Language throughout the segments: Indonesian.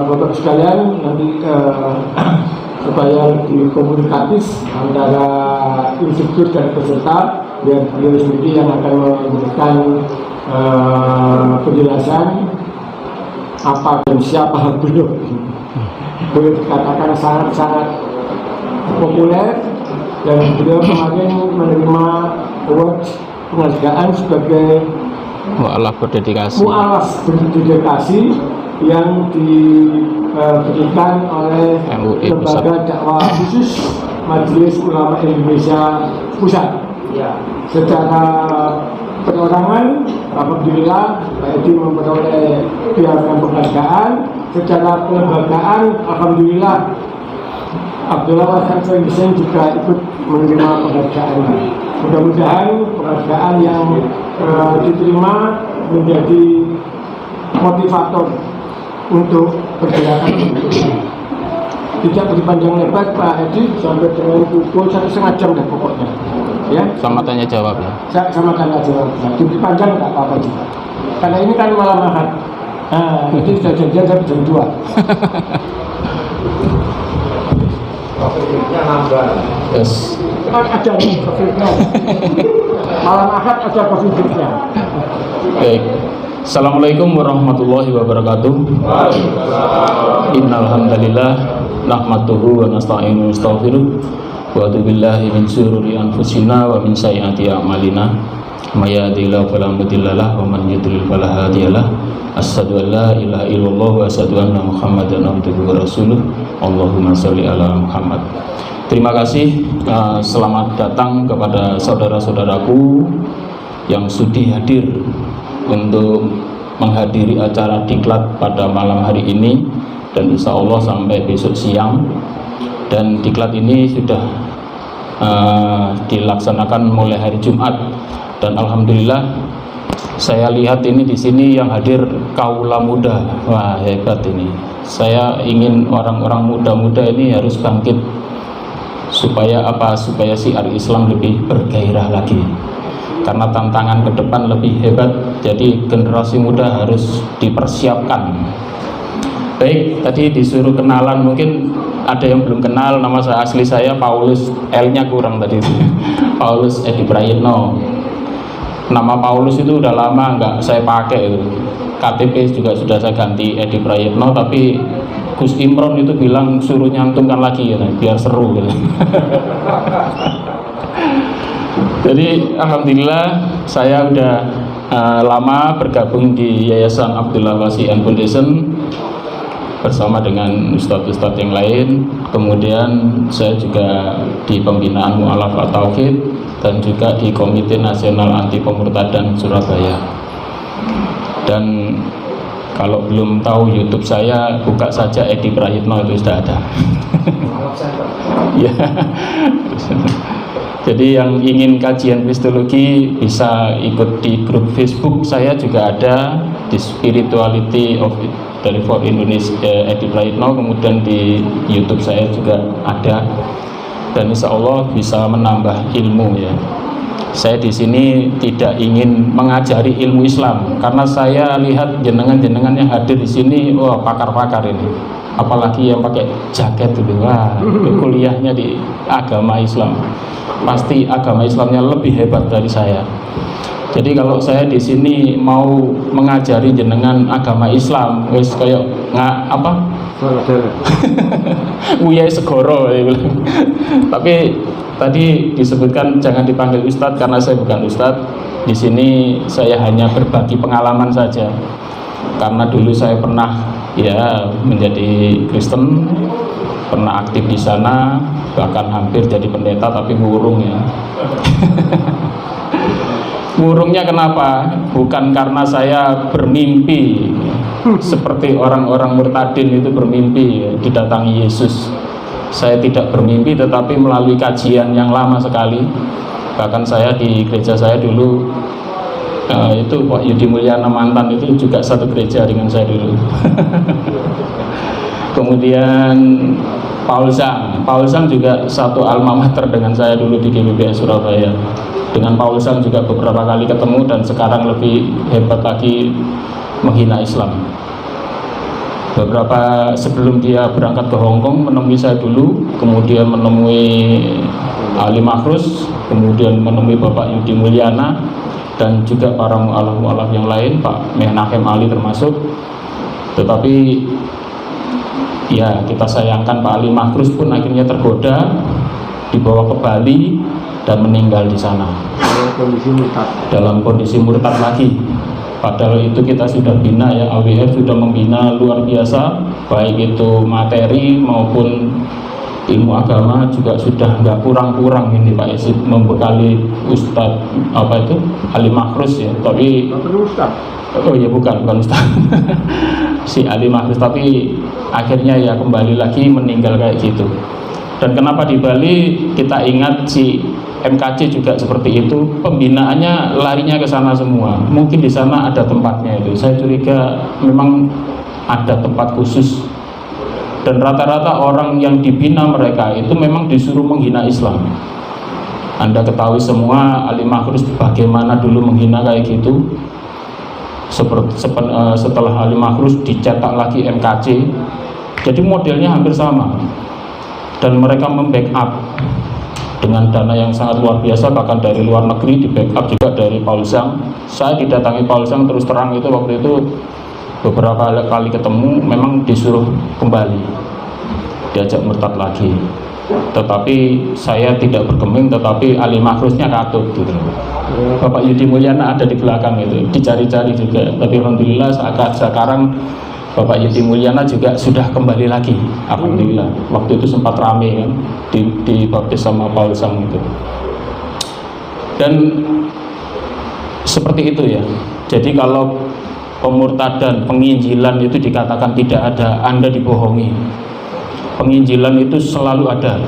Bapak sekalian nanti supaya lebih komunikatif antara institut dan peserta, biar beliau sendiri yang akan memberikan penjelasan apa dan siapa beliau. Boleh dikatakan sangat-sangat populer, dan beliau kemarin menerima award penghargaan sebagai mu'alaf berdedikasi yang diberikan oleh Lembaga Dakwah Khusus Majelis Ulama Indonesia Pusat. Secara perorangan, alhamdulillah Pak Edi memperoleh piagam penghargaan. Secara kelembagaan, alhamdulillah Abdullah Hasan Foundation juga ikut menerima penghargaan. Mudah-mudahan penghargaan yang diterima menjadi motivator untuk pergerakan tidak berpanjang lebar Pak Edi, sampai dengan pukul 1,5 jam dah pokoknya ya. Sama tanya jawab ya? Sama tanya jawab, jadi panjang nggak apa-apa juga karena ini kan malam Ahad. Jadi sudah janjian sampai jam 2. Covidnya nambah. Yes. Ada nih Covidnya. Malam Ahad ada Covidnya. Baik. Assalamualaikum warahmatullahi wabarakatuh. Innal hamdalillah nahmaduhu wa nasta'inu wa nastaghfiruh wa a'udzu billahi min syururi anfusina wa min sayyiati a'malina may yahdihillahu fala mudhillalah wa man yudlil fala hadiyalah. Asyhadu an la ilaha illallah wa asyhadu anna Muhammadan abduhu wa rasuluh. Allahumma sholli ala Muhammad. Terima kasih, selamat datang kepada saudara-saudaraku yang sudi hadir untuk menghadiri acara diklat pada malam hari ini dan insya Allah sampai besok siang. Dan diklat ini sudah dilaksanakan mulai hari Jumat, dan alhamdulillah saya lihat ini di sini yang hadir kaula muda. Wah, hebat ini. Saya ingin orang-orang muda-muda ini harus bangkit supaya apa? Supaya syiar Islam lebih bergairah lagi. Karena tantangan ke depan lebih hebat, jadi generasi muda harus dipersiapkan. Baik, tadi disuruh kenalan, mungkin ada yang belum kenal. Nama saya asli saya Paulus, L-nya kurang tadi. Paulus Edi Prayitno. Nama Paulus itu udah lama nggak saya pakai itu. KTP juga sudah saya ganti Edi Prayitno, tapi Gus Imron itu bilang suruh nyantumkan lagi ya, biar seru gitu. Jadi alhamdulillah saya udah lama bergabung di Yayasan Abdullah Wasi'an Foundation bersama dengan ustadz-ustadz yang lain. Kemudian saya juga di pembinaan Mu'alaf At-Tauhid dan juga di Komite Nasional Anti Pemurtadan Surabaya. Dan kalau belum tahu YouTube saya, buka saja Edi Prayitno, itu sudah ada. Ya. Jadi yang ingin kajian kristologi bisa ikut di grup Facebook saya juga ada, di Spirituality of for Indonesia Edi Prayitno, kemudian di YouTube saya juga ada, dan insya Allah bisa menambah ilmu ya. Saya di sini tidak ingin mengajari ilmu Islam, karena saya lihat jenengan-jenengan yang hadir di sini, wah pakar-pakar ini, apalagi yang pakai jaket itu, wah kuliahnya di agama Islam. Pasti agama Islamnya lebih hebat dari saya. Jadi kalau saya di sini mau mengajari jenengan agama Islam, wis kayak apa? Uyai segoro. Tapi tadi disebutkan jangan dipanggil ustadz karena saya bukan ustadz. Di sini saya hanya berbagi pengalaman saja. Karena dulu saya pernah ya menjadi Kristen, pernah aktif di sana, bahkan hampir jadi pendeta, tapi ngurung ya. Ngurungnya kenapa? Bukan karena saya bermimpi seperti orang-orang murtadin itu bermimpi ya, didatangi Yesus. Saya tidak bermimpi, tetapi melalui kajian yang lama sekali. Bahkan saya di gereja saya dulu itu Pak Yudi Mulyana Mantan itu juga satu gereja dengan saya dulu. Kemudian Paul Zhang juga satu alma mater dengan saya dulu di GBBS Surabaya. Dengan Paul Zhang juga beberapa kali ketemu, dan sekarang lebih hebat lagi menghina Islam. beberapa sebelum dia berangkat ke Hong Kong menemui saya dulu, kemudian menemui Ali Makhrus, kemudian menemui Bapak Yudi Mulyana, dan juga para mu'alaf-mu'alaf yang lain, Pak Menahem Ali termasuk. Tetapi ya kita sayangkan Pak Ali Makhrus pun akhirnya tergoda, dibawa ke Bali dan meninggal di sana dalam kondisi murtad lagi. Padahal itu kita sudah bina ya, AWF sudah membina luar biasa, baik itu materi maupun ilmu agama juga sudah nggak kurang-kurang ini Pak Yazid membekali Ustadz apa itu Ali Makhrus ya, tapi oh ya bukan Ustadz si Ali Makhrus, tapi akhirnya ya kembali lagi meninggal kayak gitu. Dan kenapa di Bali kita ingat si MKC juga seperti itu, pembinaannya larinya ke sana semua. Mungkin di sana ada tempatnya itu. Saya curiga memang ada tempat khusus. Dan rata-rata orang yang dibina mereka itu memang disuruh menghina Islam. Anda ketahui semua Ali Makhrus bagaimana dulu menghina kayak gitu. Setelah Ali Makhrus dicetak lagi MKC. Jadi modelnya hampir sama. Dan mereka membackup dengan dana yang sangat luar biasa, bahkan dari luar negeri, di backup juga dari Paul Zhang. Saya didatangi Paul Zhang terus terang itu waktu itu beberapa kali ketemu, memang disuruh kembali, diajak murtad lagi. Tetapi saya tidak bergeming, tetapi Ali Makhrusnya katut gitu. Bapak Yudi Mulyana ada di belakang itu, dicari-cari juga. Tapi alhamdulillah sekarang Bapak Yudi Mulyana juga sudah kembali lagi, alhamdulillah. Waktu itu sempat rame kan, dibaptis sama Paul Zhang itu. Dan seperti itu ya. Jadi kalau pemurtadan, penginjilan itu dikatakan tidak ada, Anda dibohongi. Penginjilan itu selalu ada,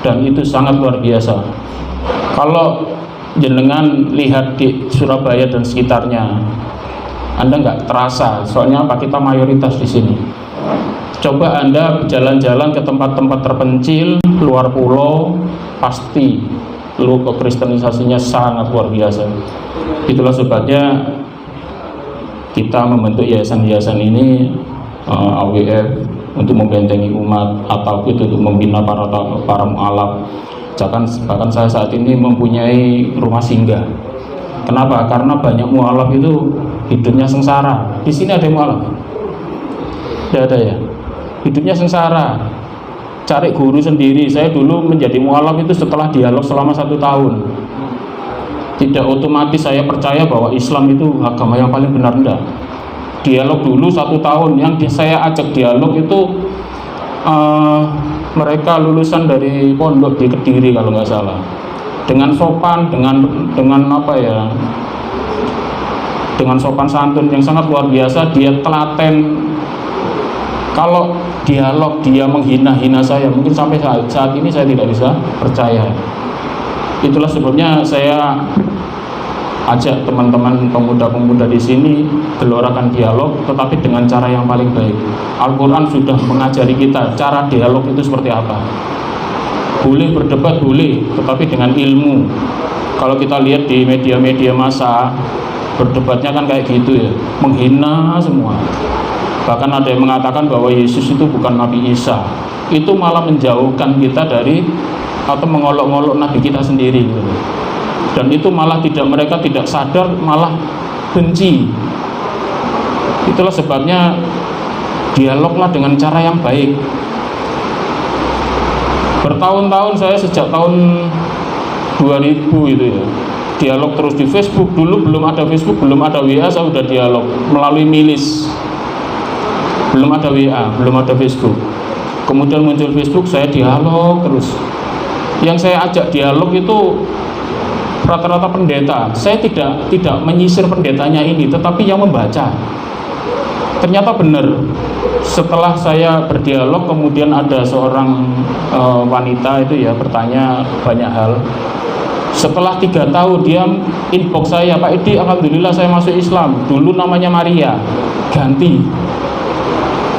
dan itu sangat luar biasa. Kalau jenengan lihat di Surabaya dan sekitarnya, Anda nggak terasa, soalnya apa, kita mayoritas di sini. Coba Anda jalan-jalan ke tempat-tempat terpencil luar pulau, pasti lu kekristenisasinya sangat luar biasa. Itulah sebabnya kita membentuk yayasan-yayasan ini, AWF, untuk membentengi umat, atau itu untuk membina para mu'alaf. Bahkan saya saat ini mempunyai rumah singgah. Kenapa? Karena banyak mu'alaf itu hidupnya sengsara. Di sini ada mu'alaf? Tidak ada ya? Hidupnya sengsara, cari guru sendiri. Saya dulu menjadi mu'alaf itu setelah dialog selama 1 tahun. Tidak otomatis saya percaya bahwa Islam itu agama yang paling benar, enggak. Dialog dulu 1 tahun, yang saya ajak dialog itu mereka lulusan dari pondok di Kediri kalau nggak salah. Dengan sopan, dengan apa ya, dengan sopan santun yang sangat luar biasa, dia telaten. Kalau dialog dia menghina-hina saya, mungkin sampai saat ini saya tidak bisa percaya. Itulah sebabnya saya ajak teman-teman pemuda-pemuda di sini gelorakan dialog, tetapi dengan cara yang paling baik. Al-Quran sudah mengajari kita cara dialog itu seperti apa. Boleh berdebat, boleh, tetapi dengan ilmu. Kalau kita lihat di media-media massa, berdebatnya kan kayak gitu ya, menghina semua. Bahkan ada yang mengatakan bahwa Yesus itu bukan Nabi Isa. Itu malah menjauhkan kita dari, atau mengolok-olok Nabi kita sendiri gitu. Dan itu malah mereka tidak sadar, malah benci. Itulah sebabnya dialoglah dengan cara yang baik. Bertahun-tahun saya sejak tahun 2000 itu ya, dialog terus di Facebook. Dulu belum ada Facebook, belum ada WA, saya sudah dialog melalui milis. Belum ada WA, belum ada Facebook. Kemudian muncul Facebook, saya dialog terus. Yang saya ajak dialog itu rata-rata pendeta. Saya tidak menyisir pendetanya ini, tetapi yang membaca. Ternyata benar. Setelah saya berdialog, kemudian ada seorang wanita itu ya bertanya banyak hal. Setelah 3 tahun dia inbox saya, Pak Edi, alhamdulillah saya masuk Islam. Dulu namanya Maria, ganti.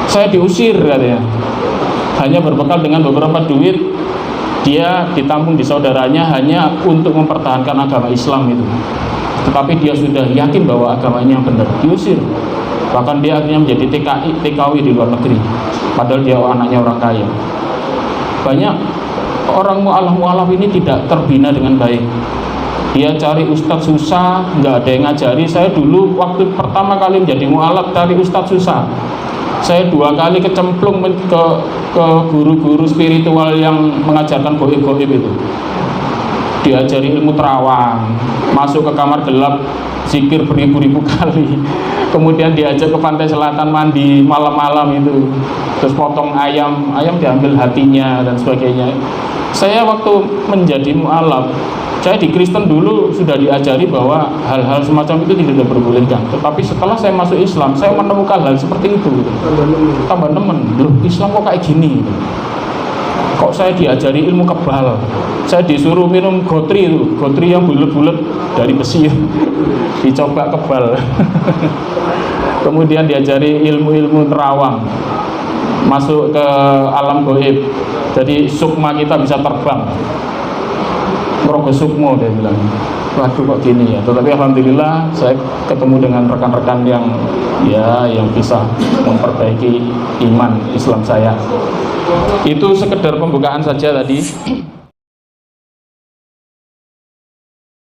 Saya diusir katanya. Hanya berbekal dengan beberapa duit, dia ditampung di saudaranya hanya untuk mempertahankan agama Islam itu. Tetapi dia sudah yakin bahwa agamanya yang benar, diusir. Bahkan dia akhirnya menjadi TKI di luar negeri, padahal dia anaknya orang kaya. Banyak orang mu'alaf ini tidak terbina dengan baik. Dia cari ustadz susah, nggak ada yang ngajari. Saya dulu waktu pertama kali menjadi mu'alaf cari ustadz susah. Saya 2 kali kecemplung ke guru-guru spiritual yang mengajarkan goib-goib itu. Diajari ilmu terawang, masuk ke kamar gelap, zikir beribu-ribu kali. Kemudian diajak ke pantai selatan mandi malam-malam itu. Terus potong ayam diambil hatinya dan sebagainya. Saya waktu menjadi mu'alaf, saya di Kristen dulu sudah diajari bahwa hal-hal semacam itu tidak diperbolehkan. Tetapi setelah saya masuk Islam, saya menemukan hal seperti itu. Tambah nemen, loh Islam kok kayak gini? Kok saya diajari ilmu kebal? Saya disuruh minum gotri itu, gotri yang bulat-bulat dari besi, dicoba kebal. Kemudian diajari ilmu-ilmu terawang, masuk ke alam goib. Jadi sukma kita bisa terbang. Merogoh sukmo dia bilang. Waduh kok gini ya. Tetapi alhamdulillah saya ketemu dengan rekan-rekan yang bisa memperbaiki iman Islam saya. Itu sekedar pembukaan saja tadi.